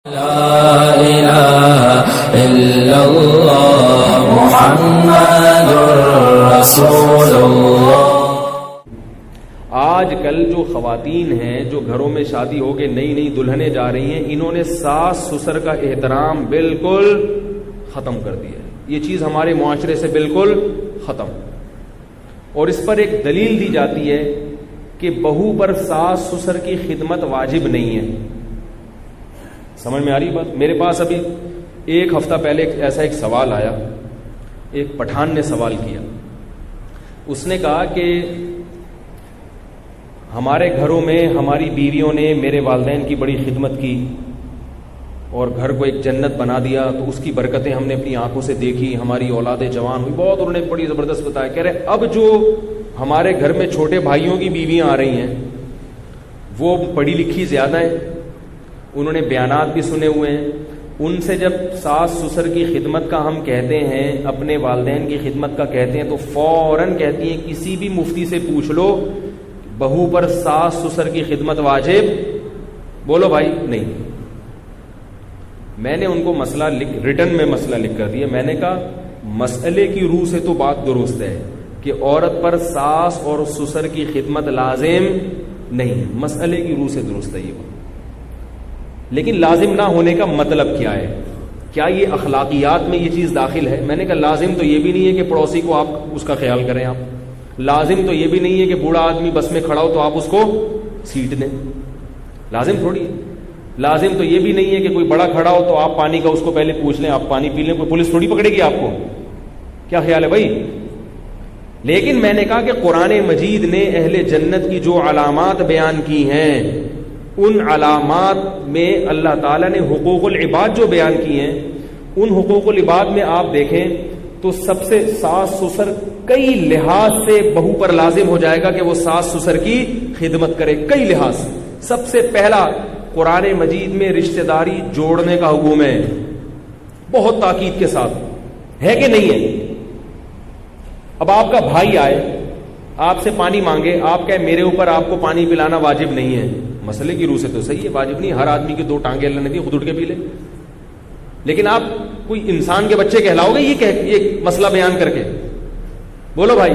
لا الہ الا اللہ محمد رسول اللہ۔ آج کل جو خواتین ہیں جو گھروں میں شادی ہو کے نئی نئی دلہنیں جا رہی ہیں، انہوں نے ساس سسر کا احترام بالکل ختم کر دیا ہے۔ یہ چیز ہمارے معاشرے سے بالکل ختم، اور اس پر ایک دلیل دی جاتی ہے کہ بہو پر ساس سسر کی خدمت واجب نہیں ہے۔ سمجھ میں آ رہی بات؟ میرے پاس ابھی ایک ہفتہ پہلے ایسا ایک سوال آیا، ایک پٹھان نے سوال کیا۔ اس نے کہا کہ ہمارے گھروں میں ہماری بیویوں نے میرے والدین کی بڑی خدمت کی اور گھر کو ایک جنت بنا دیا، تو اس کی برکتیں ہم نے اپنی آنکھوں سے دیکھی، ہماری اولادیں جوان ہوئی، بہت انہوں نے بڑی زبردست بتایا۔ کہہ رہے اب جو ہمارے گھر میں چھوٹے بھائیوں کی بیویاں آ رہی ہیں وہ پڑھی لکھی زیادہ ہیں، انہوں نے بیانات بھی سنے ہوئے ہیں، ان سے جب ساس سسر کی خدمت کا ہم کہتے ہیں، اپنے والدین کی خدمت کا کہتے ہیں، تو فوراً کہتی ہیں کسی بھی مفتی سے پوچھ لو بہو پر ساس سسر کی خدمت واجب؟ بولو بھائی نہیں۔ میں نے ان کو مسئلہ ریٹن میں مسئلہ لکھ کر دیا۔ میں نے کہا مسئلے کی روح سے تو بات درست ہے کہ عورت پر ساس اور سسر کی خدمت لازم نہیں، مسئلے کی روح سے درست ہے یہ بات، لیکن لازم نہ ہونے کا مطلب کیا ہے؟ کیا یہ اخلاقیات میں یہ چیز داخل ہے؟ میں نے کہا لازم تو یہ بھی نہیں ہے کہ پڑوسی کو آپ اس کا خیال کریں، آپ لازم تو یہ بھی نہیں ہے کہ بوڑھا آدمی بس میں کھڑا ہو تو آپ اس کو سیٹ دیں، لازم تھوڑی ہے۔ لازم تو یہ بھی نہیں ہے کہ کوئی بڑا کھڑا ہو تو آپ پانی کا اس کو پہلے پوچھ لیں، آپ پانی پی لیں، کوئی پولیس تھوڑی پکڑے گی آپ کو۔ کیا خیال ہے بھائی؟ لیکن میں نے کہا کہ قرآن مجید نے اہل جنت کی جو علامات بیان کی ہیں، ان علامات میں اللہ تعالیٰ نے حقوق العباد جو بیان کی ہیں، ان حقوق العباد میں آپ دیکھیں تو سب سے ساس سسر کئی لحاظ سے بہو پر لازم ہو جائے گا کہ وہ ساس سسر کی خدمت کرے، کئی لحاظ سے۔ سب سے پہلا قرآن مجید میں رشتہ داری جوڑنے کا حکم ہے، بہت تاکید کے ساتھ، ہے کہ نہیں ہے؟ اب آپ کا بھائی آئے آپ سے پانی مانگے، آپ کہے میرے اوپر آپ کو پانی پلانا واجب نہیں ہے، مسئلے کی روح سے تو صحیح ہے، واجب نہیں، ہر آدمی کی دو ٹانگیں اللہ نے دی، خود اٹھ کے پی لے، لیکن آپ کوئی انسان کے بچے کہلاؤ گے یہ مسئلہ بیان کر کے؟ بولو بھائی،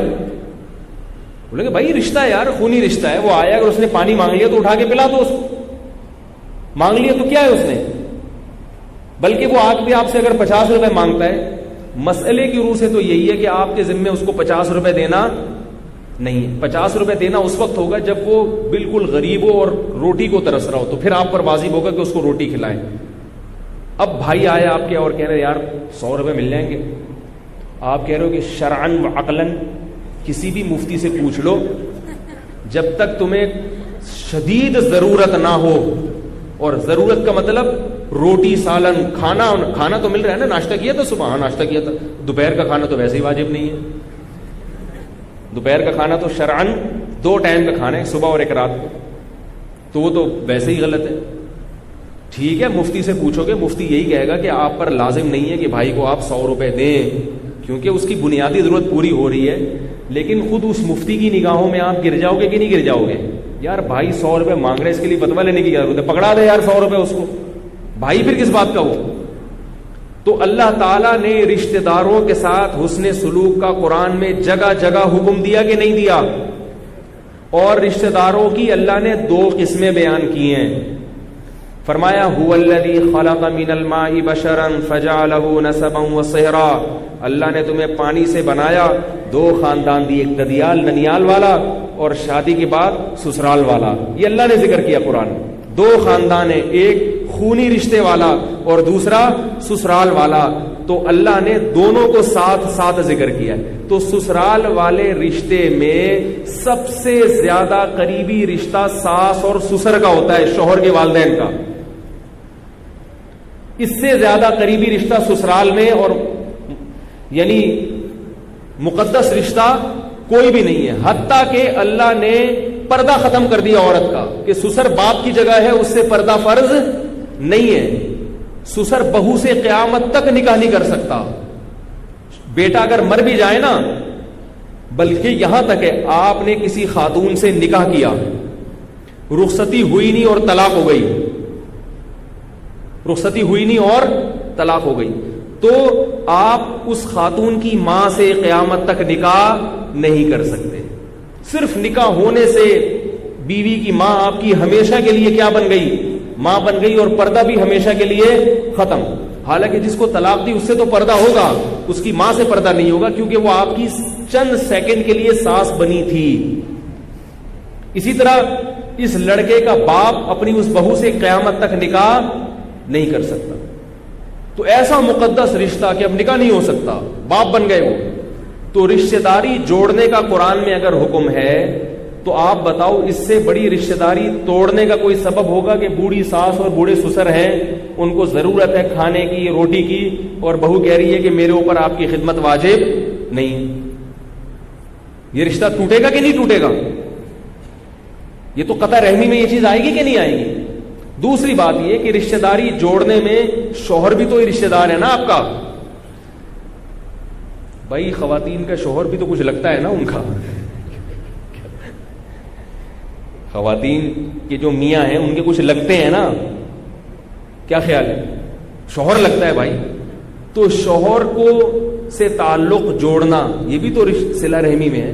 بولیں گے بھائی رشتہ ہے یار، خونی رشتہ ہے، وہ آیا اگر اس نے پانی مانگ لیا تو اٹھا کے پلا دو اس کو، مانگ لیا تو کیا ہے اس نے؟ بلکہ وہ آدمی آپ سے اگر 50 روپے مانگتا ہے، مسئلے کی روح سے تو یہی ہے کہ آپ کے ذمے اس کو 50 روپے دینا نہیں، 50 روپے دینا اس وقت ہوگا جب وہ بالکل غریب ہو اور روٹی کو ترس رہا ہو، تو پھر آپ پر واجب ہوگا کہ اس کو روٹی کھلائیں۔ اب بھائی آئے آپ کے اور کہہ رہے یار 100 روپے مل جائیں گے، آپ کہہ رہے ہو کہ شرعن و عقلن کسی بھی مفتی سے پوچھ لو، جب تک تمہیں شدید ضرورت نہ ہو، اور ضرورت کا مطلب روٹی سالن کھانا تو مل رہا ہے نا، ناشتہ کیا تھا صبح؟ ہاں ناشتہ کیا تھا، دوپہر کا کھانا تو ویسے ہی واجب نہیں ہے، دوپہر کا کھانا تو شرعن 2 ٹائم کا کھانا ہے، صبح اور ایک رات کو، تو وہ تو ویسے ہی غلط ہے۔ ٹھیک ہے مفتی سے پوچھو گے، مفتی یہی کہے گا کہ آپ پر لازم نہیں ہے کہ بھائی کو آپ 100 روپے دیں، کیونکہ اس کی بنیادی ضرورت پوری ہو رہی ہے، لیکن خود اس مفتی کی نگاہوں میں آپ گر جاؤ گے کہ نہیں گر جاؤ گے؟ یار بھائی 100 روپے مانگ رہے، اس کے لیے فتویٰ لینے کی کیا ضرورت ہے؟ پکڑا دے یار 100 روپے اس کو، بھائی پھر کس بات کا وہ؟ تو اللہ تعالیٰ نے رشتہ داروں کے ساتھ حسن سلوک کا قرآن میں جگہ جگہ حکم دیا کہ نہیں دیا؟ اور رشتہ داروں کی اللہ نے 2 قسمیں بیان کی ہیں، فرمایا هو الذی خلق من الماء بشرا فجعله نسبا وصہرا، اللہ نے تمہیں پانی سے بنایا، 2 خاندان دیے، ایک ددیال ننیال والا اور شادی کے بعد سسرال والا، یہ اللہ نے ذکر کیا قرآن میں، 2 خاندان ہیں، ایک خونی رشتے والا اور دوسرا سسرال والا، تو اللہ نے دونوں کو ساتھ ساتھ ذکر کیا ہے۔ تو سسرال والے رشتے میں سب سے زیادہ قریبی رشتہ ساس اور سسر کا ہوتا ہے، شوہر کے والدین کا، اس سے زیادہ قریبی رشتہ سسرال میں اور یعنی مقدس رشتہ کوئی بھی نہیں ہے، حتیٰ کہ اللہ نے پردہ ختم کر دیا عورت کا کہ سسر باپ کی جگہ ہے، اس سے پردہ فرض نہیں ہے، سسر بہو سے قیامت تک نکاح نہیں کر سکتا، بیٹا اگر مر بھی جائے نا، بلکہ یہاں تک ہے آپ نے کسی خاتون سے نکاح کیا، رخصتی ہوئی نہیں اور طلاق ہو گئی، رخصتی ہوئی نہیں اور طلاق ہو گئی، تو آپ اس خاتون کی ماں سے قیامت تک نکاح نہیں کر سکتے. صرف نکاح ہونے سے بیوی کی ماں آپ کی ہمیشہ کے لیے کیا بن گئی؟ ماں بن گئی، اور پردہ بھی ہمیشہ کے لیے ختم. حالانکہ جس کو طلاق دی اس سے تو پردہ ہوگا، اس کی ماں سے پردہ نہیں ہوگا، کیونکہ وہ آپ کی چند سیکنڈ کے لیے ساس بنی تھی. اسی طرح اس لڑکے کا باپ اپنی اس بہو سے قیامت تک نکاح نہیں کر سکتا. تو ایسا مقدس رشتہ کہ اب نکاح نہیں ہو سکتا، باپ بن گئے وہ. تو رشتہ داری جوڑنے کا قرآن میں اگر حکم ہے تو آپ بتاؤ اس سے بڑی رشتہ داری توڑنے کا کوئی سبب ہوگا کہ بوڑھی ساس اور بوڑھے سسر ہیں، ان کو ضرورت ہے کھانے کی، روٹی کی، اور بہو کہہ رہی ہے کہ میرے اوپر آپ کی خدمت واجب نہیں. یہ رشتہ ٹوٹے گا کہ نہیں ٹوٹے گا؟ یہ تو قطع رحمی میں یہ چیز آئے گی کہ نہیں آئے گی؟ دوسری بات یہ کہ رشتہ داری جوڑنے میں شوہر بھی تو رشتہ دار ہے نا آپ کا. بھائی خواتین کا شوہر بھی تو کچھ لگتا ہے نا ان کا. خواتین کے جو میاں ہیں ان کے کچھ لگتے ہیں نا. کیا خیال ہے؟ شوہر لگتا ہے بھائی. تو شوہر کو سے تعلق جوڑنا یہ بھی تو صلہ رحمی میں ہے.